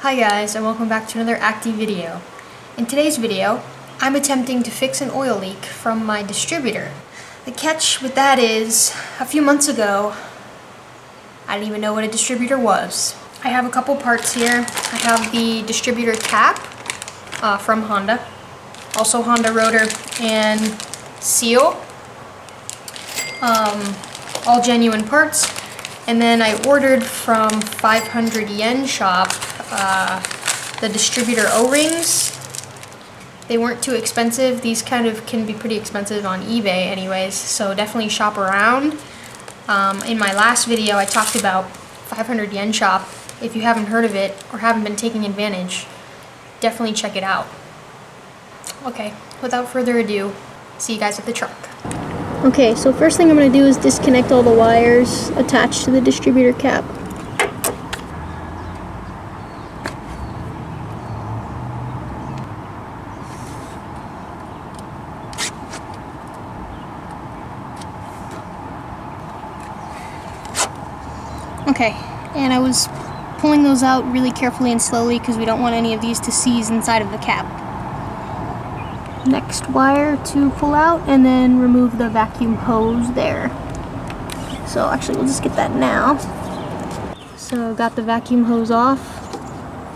Hi guys, and welcome back to another ACTY video. In today's video, I'm attempting to fix an oil leak from my distributor. The catch with that is, a few months ago, I didn't even know what a distributor was. I have a couple parts here. I have the distributor cap from Honda, also Honda Rotor and seal, all genuine parts. And then I ordered from 500 yen shop the distributor O-rings. They weren't too expensive. These kind of can be pretty expensive on eBay anyways, so definitely shop around. In my last video I talked about 500 yen shop. If you haven't heard of it or haven't been taking advantage, definitely check it out. Okay, without further ado, see you guys at the truck. Okay, so first thing I'm going to do is disconnect all the wires attached to the distributor cap. Okay, and I was pulling those out really carefully and slowly because we don't want any of these to seize inside of the cap. Next wire to pull out, and then remove the vacuum hose there. So actually we'll just get that now. So got the vacuum hose off,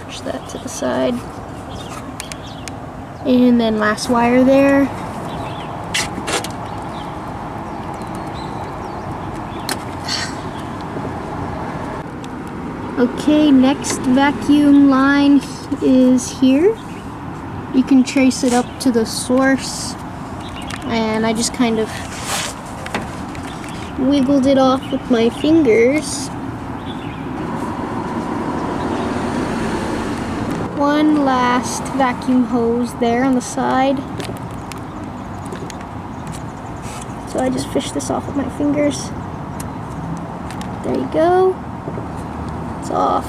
push that to the side, and then last wire there. Okay, next vacuum line is here. You can trace it up to the source, and I just kind of wiggled it off with my fingers. One last vacuum hose there on the side. So I just fish this off with my fingers. There you go. It's off.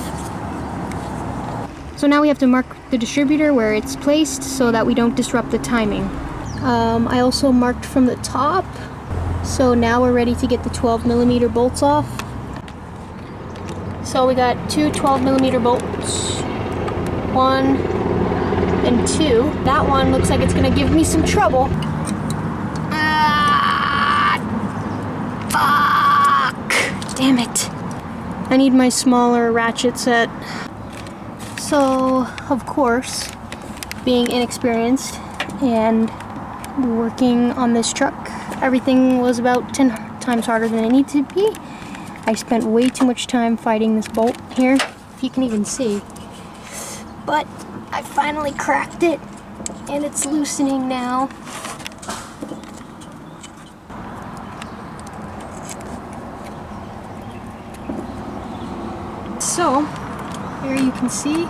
So now we have to mark the distributor where it's placed so that we don't disrupt the timing. I also marked from the top, so now we're ready to get the 12mm bolts off. So we got two 12mm bolts, 1 and 2. That one looks like it's gonna give me some trouble. Fuck! Damn it. I need my smaller ratchet set. So, of course, being inexperienced and working on this truck, everything was about 10 times harder than it needed to be. I spent way too much time fighting this bolt here, if you can even see. But I finally cracked it, and it's loosening now. So, here you can see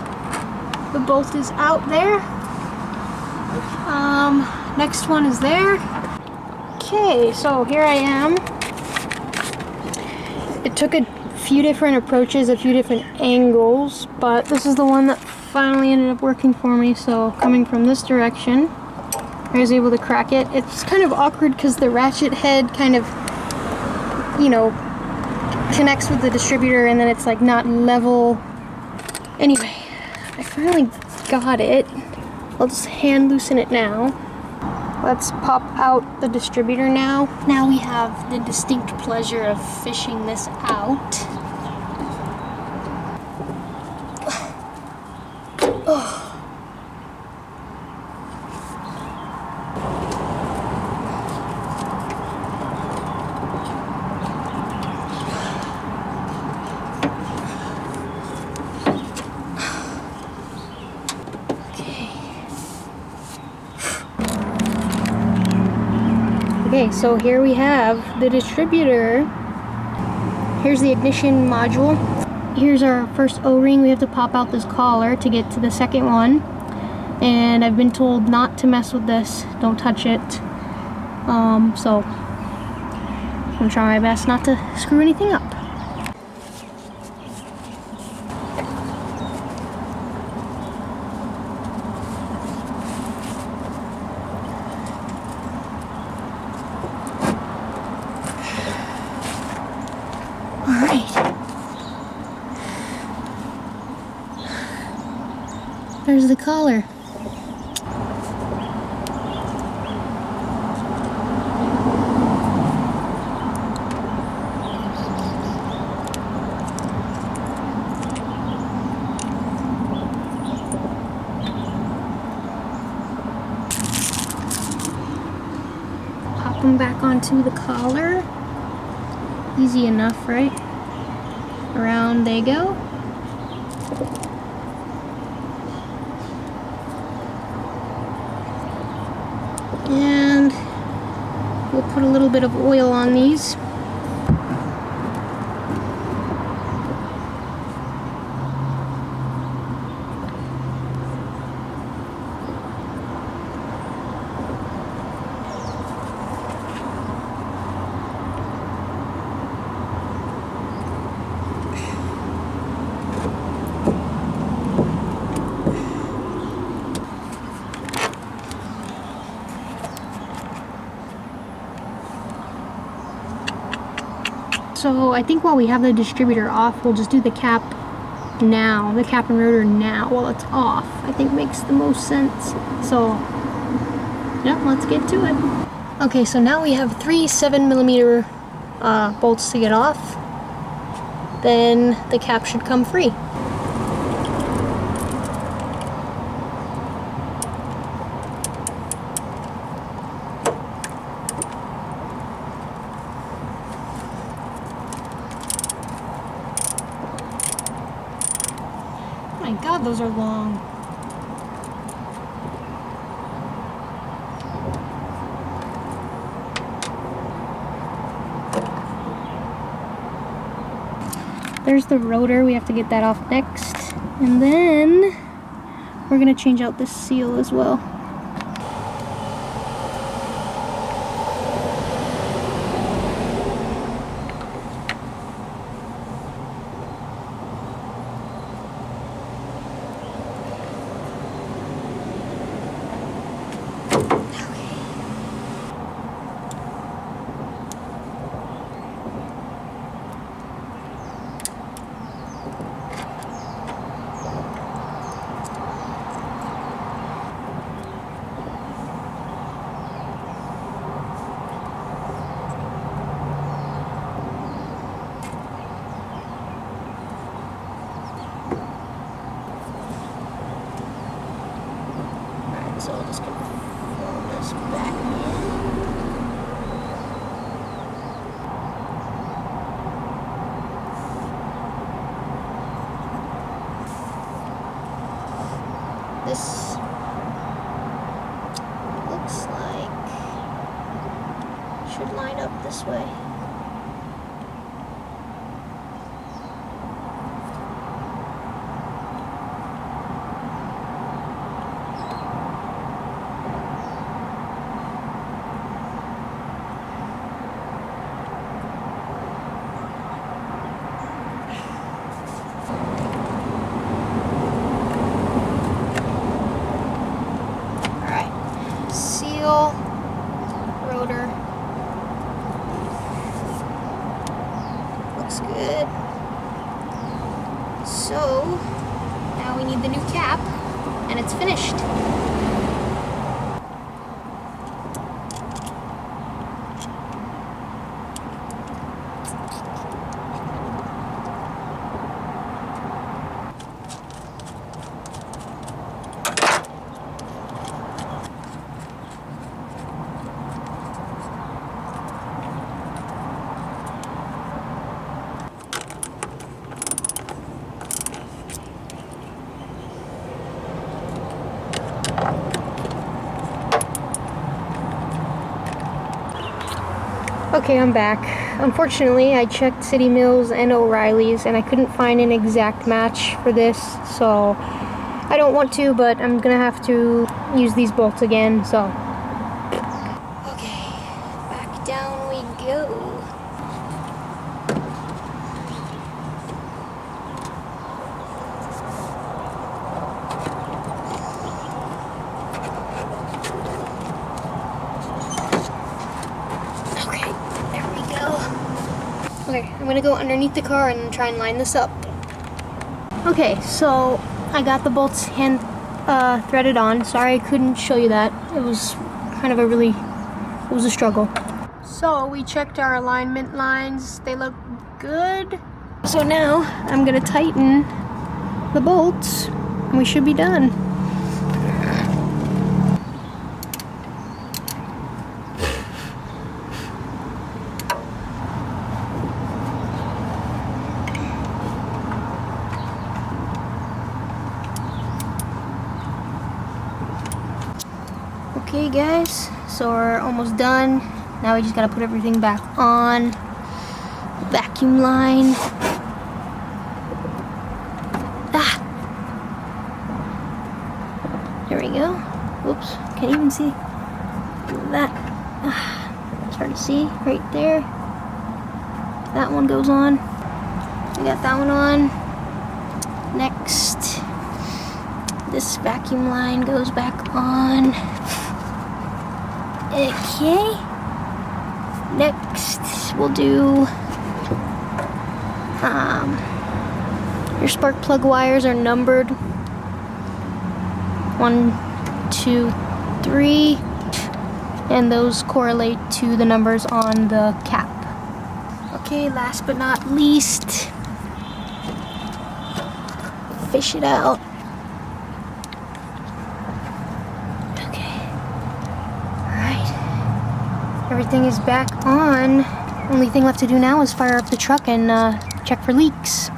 the bolt is out there. Next one is there. Okay, so here I am. It took a few different approaches, a few different angles, but this is the one that finally ended up working for me. So coming from this direction, I was able to crack it. It's kind of awkward because the ratchet head kind of, you know, connects with the distributor and then it's like not level. Anyway, I finally got it. I'll just hand loosen it now. Let's pop out the distributor now. Now we have the distinct pleasure of fishing this out. Oh. Okay, so here we have the distributor. Here's the ignition module. Here's our first O-ring. We have to pop out this collar to get to the second one. And I've been told not to mess with this. Don't touch it. So I'm gonna try my best not to screw anything up. There's the collar. Pop them back onto the collar. Easy enough, right? Around they go. And we'll put a little bit of oil on these. So I think while we have the distributor off, we'll just do the cap now, the cap and rotor now while it's off. I think makes the most sense. So, yeah, let's get to it. Okay, so now we have 3 7mm bolts to get off. Then the cap should come free. Oh my god, those are long. There's the rotor, we have to get that off next. And then we're gonna change out this seal as well. So I'm just gonna fold this back in. This looks like should line up this way. Seal, rotor, looks good. So now we need the new cap and it's finished. Okay, I'm back. Unfortunately, I checked City Mills and O'Reilly's and I couldn't find an exact match for this, so I don't want to, but I'm gonna have to use these bolts again, so. Okay, back down we go. Okay, I'm gonna go underneath the car and try and line this up. Okay, so I got the bolts threaded on. Sorry I couldn't show you that. It was kind of it was a struggle. So we checked our alignment lines. They look good. So now I'm gonna tighten the bolts and we should be done. Okay guys, so we're almost done. Now we just gotta put everything back on. Vacuum line. There we go. Oops, can't even see that. It's hard to see right there. That one goes on. We got that one on. Next, this vacuum line goes back on. Okay. Next, we'll do your spark plug wires are numbered 1, 2, 3, and those correlate to the numbers on the cap. Okay, last but not least, fish it out. Okay. Alright. Everything is back on. Only thing left to do now is fire up the truck and check for leaks.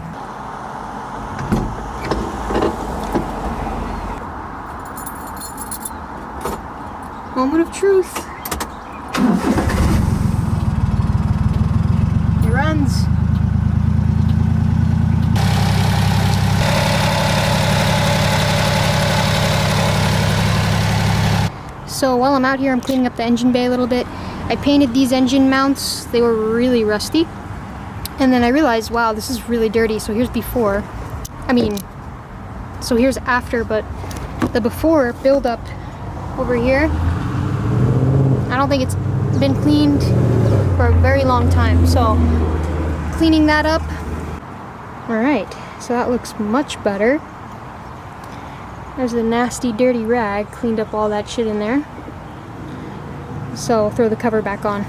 Moment of truth. It runs. So while I'm out here, I'm cleaning up the engine bay a little bit. I painted these engine mounts. They were really rusty. And then I realized, wow, this is really dirty. So here's before. So here's after, but the before buildup over here, I don't think it's been cleaned for a very long time. So cleaning that up. All right, so that looks much better. There's the nasty dirty rag, cleaned up all that shit in there. So throw the cover back on.